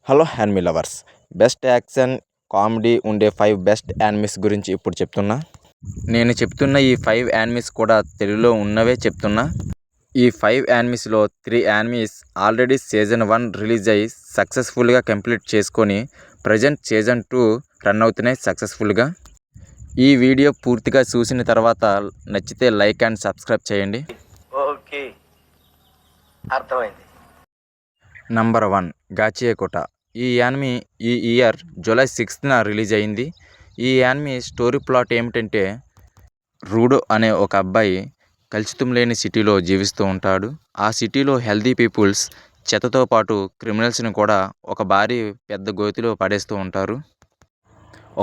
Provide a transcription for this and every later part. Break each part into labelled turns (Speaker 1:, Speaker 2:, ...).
Speaker 1: Hello anime lovers, best action comedy ఉండే 5 best animes గురించి ఇప్పుడు చెప్తున్నా. నేను చెప్తున్న ఈ 5 యానిమీస్ కూడా తెలుగులో ఉన్నవే చెప్తున్నా. ఈ 5 యానిమీస్లో 3 యానిమీస్ ఆల్రెడీ సీజన్ 1 రిలీజ్ అయ్యి సక్సెస్ఫుల్గా కంప్లీట్ చేసుకొని ప్రజెంట్ సీజన్ 2 రన్ అవుతున్నాయి సక్సెస్ఫుల్గా. ఈ వీడియో పూర్తిగా చూసిన తర్వాత నచ్చితే లైక్ అండ్ సబ్స్క్రైబ్ చేయండి.
Speaker 2: ఓకే, అర్థమైంది.
Speaker 1: నంబర్ 1 గాచియకోట. ఈ యానిమీ ఈ ఇయర్ జూలై 6న రిలీజ్ అయింది. ఈ యానిమీ స్టోరీ ప్లాట్ ఏమిటంటే, రూడో అనే ఒక అబ్బాయి కలుషితం లేని సిటీలో జీవిస్తూ ఉంటాడు. ఆ సిటీలో హెల్దీ పీపుల్స్ చెత్తతో పాటు క్రిమినల్స్ని కూడా ఒక భారీ పెద్ద గోతిలో పడేస్తూ ఉంటారు.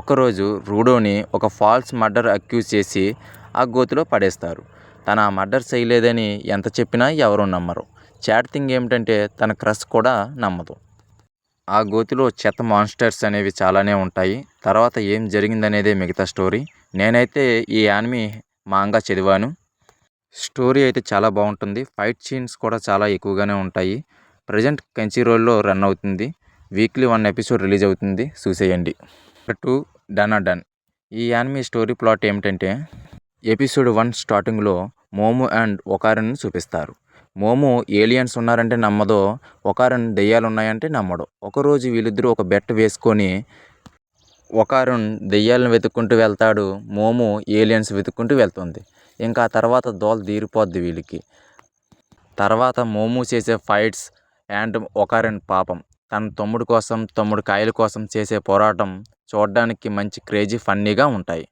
Speaker 1: ఒకరోజు రూడోని ఒక ఫాల్స్ మర్డర్ అక్యూజ్ చేసి ఆ గోతిలో పడేస్తారు. తన మర్డర్ చేయలేదని ఎంత చెప్పినా ఎవరూ నమ్మరు. సాడ్ థింగ్ ఏమిటంటే తన క్రష్ కూడా నమ్మదు. ఆ గోతిలో చెత్త మాన్స్టర్స్ అనేవి చాలానే ఉంటాయి. తర్వాత ఏం జరిగిందనేదే మిగతా స్టోరీ. నేనైతే ఈ యానిమీ మాంగా చదివాను. స్టోరీ అయితే చాలా బాగుంటుంది. ఫైట్ సీన్స్ కూడా చాలా ఎక్కువగానే ఉంటాయి. ప్రజెంట్ కంచిరోల్లో రన్ అవుతుంది. వీక్లీ 1 ఎపిసోడ్ రిలీజ్ అవుతుంది, చూసేయండి. 2 డనాడన్. ఈ యానిమీ స్టోరీ ప్లాట్ ఏమిటంటే, ఎపిసోడ్ 1 స్టార్టింగ్లో మోము అండ్ ఒకారన్ను చూపిస్తారు. మోము ఏలియన్స్ ఉన్నారంటే నమ్మదో, ఒకారన్ దెయ్యాలు ఉన్నాయంటే నమ్మడు. ఒకరోజు వీళ్ళిద్దరూ ఒక బెట్ వేసుకొని ఒకారన్ దెయ్యాలను వెతుక్కుంటూ వెళ్తాడు, మోము ఏలియన్స్ వెతుక్కుంటూ వెళ్తుంది. ఇంకా తర్వాత దోల తీరిపోద్ది వీళ్ళకి. తర్వాత మోము చేసే ఫైట్స్ అండ్ ఒకారన్ పాపం తన తమ్ముడు కోసం, తమ్ముడు కాయల కోసం చేసే పోరాటం చూడడానికి మంచి క్రేజీ ఫన్నీగా ఉంటాయి.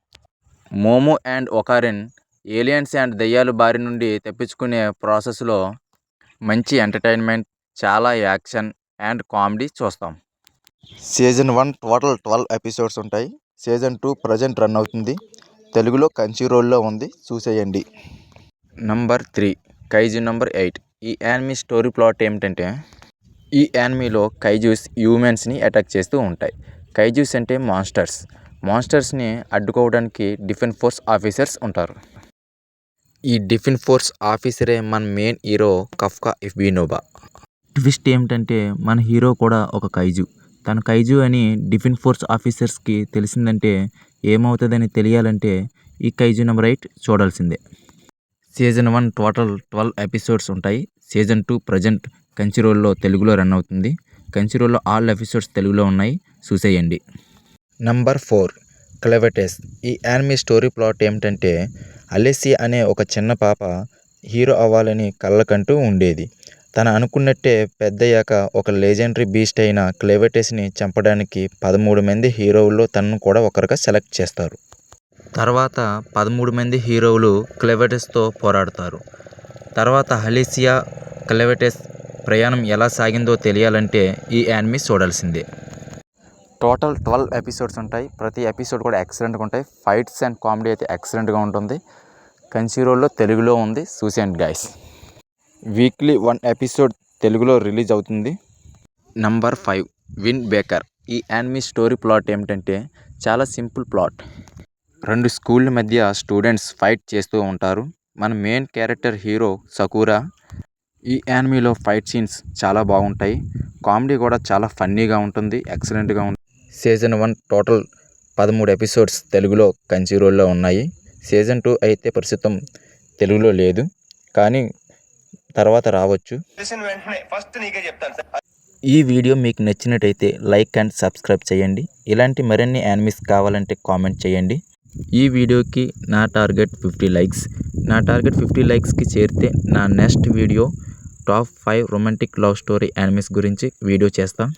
Speaker 1: మోము అండ్ ఒకారన్ ఏలియన్స్ అండ్ దెయ్యాల బారి నుండి తప్పించుకునే ప్రాసెస్లో మంచి ఎంటర్టైన్మెంట్, చాలా యాక్షన్ అండ్ కామెడీ చూస్తాం. సీజన్ 1 టోటల్ 12 ఎపిసోడ్స్ ఉంటాయి. సీజన్ 2 ప్రజెంట్ రన్ అవుతుంది. తెలుగులో కంచిరోల్లో ఉంది, చూసేయండి. Number 3 kaiju. నంబర్ 8. ఈ యానిమీ స్టోరీ ప్లాట్ ఏమిటంటే, ఈ యానిమీలో కైజూస్ హ్యూమన్స్ని అటాక్ చేస్తూ ఉంటాయి. కైజూస్ అంటే మాన్స్టర్స్ని అడ్డుకోవడానికి డిఫెన్స్ ఫోర్స్ ఆఫీసర్స్ ఉంటారు. ఈ డిఫెన్స్ ఫోర్స్ ఆఫీసరే మన మెయిన్ హీరో కఫ్కా ఇఫినోబా. ట్విస్ట్ ఏమిటంటే, మన హీరో కూడా ఒక కైజు. తను కైజు అని డిఫెన్స్ ఫోర్స్ ఆఫీసర్స్కి తెలిసిందంటే ఏమవుతుందని తెలియాలంటే ఈ కైజు నంబర్ 8 చూడాల్సిందే. సీజన్ 1 టోటల్ 12 ఎపిసోడ్స్ ఉంటాయి. సీజన్ 2 ప్రజెంట్ కంచిరోల్లో తెలుగులో రన్ అవుతుంది. కంచిరోల్లో ఆల్ ఎపిసోడ్స్ తెలుగులో ఉన్నాయి, చూసేయండి. నంబర్ 4 క్లెవెటెస్. ఈ యానిమీ స్టోరీ ప్లాట్ ఏమిటంటే, అలెసియా అనే ఒక చిన్న పాప హీరో అవ్వాలని కళ్ళకంటూ ఉండేది. తను అనుకున్నట్టే పెద్దయ్యాక ఒక లెజెండరీ బీస్ట్ అయిన క్లెవెటెస్ని చంపడానికి 13 మంది హీరోల్లో తనను కూడా ఒకరుగా సెలెక్ట్ చేస్తారు. తర్వాత 13 మంది హీరోలు క్లెవెటెస్తో పోరాడతారు. తర్వాత అలెసియా క్లెవెటెస్ ప్రయాణం ఎలా సాగిందో తెలియాలంటే ఈ యానిమీ చూడాల్సిందే. టోటల్ 12 ఎపిసోడ్స్ ఉంటాయి. ప్రతి ఎపిసోడ్ కూడా ఎక్సలెంట్గా ఉంటాయి. ఫైట్స్ అండ్ కామెడీ అయితే ఎక్సలెంట్గా ఉంటుంది. కంచిరోల్లో తెలుగులో ఉంది, చూసేయండి గైస్. వీక్లీ 1 ఎపిసోడ్ తెలుగులో రిలీజ్ అవుతుంది. Number 5 Wind Breaker. ఈ యానిమీ స్టోరీ ప్లాట్ ఏమిటంటే, చాలా సింపుల్ ప్లాట్. 2 స్కూళ్ళ మధ్య స్టూడెంట్స్ ఫైట్ చేస్తూ ఉంటారు. మన మెయిన్ క్యారెక్టర్ హీరో సకురా. ఈ యానిమీలో ఫైట్ సీన్స్ చాలా బాగుంటాయి. కామెడీ కూడా చాలా ఫన్నీగా ఉంటుంది, ఎక్సలెంట్గా ఉంటుంది. సీజన్ 1 టోటల్ 13 ఎపిసోడ్స్ తెలుగులో కంచిరోల్లో ఉన్నాయి. సీజన్ 2 అయితే ప్రస్తుతం తెలుగులో లేదు, కానీ తర్వాత రావచ్చు. ఈ వీడియో మీకు నచ్చినట్టయితే లైక్ అండ్ సబ్స్క్రైబ్ చేయండి. ఇలాంటి మరిన్ని యానిమీస్ కావాలంటే కామెంట్ చేయండి. ఈ వీడియోకి నా టార్గెట్ 50 లైక్స్. నా టార్గెట్ 50 లైక్స్కి చేరితే నా next video top 5 romantic love story animes గురించి వీడియో చేస్తాం.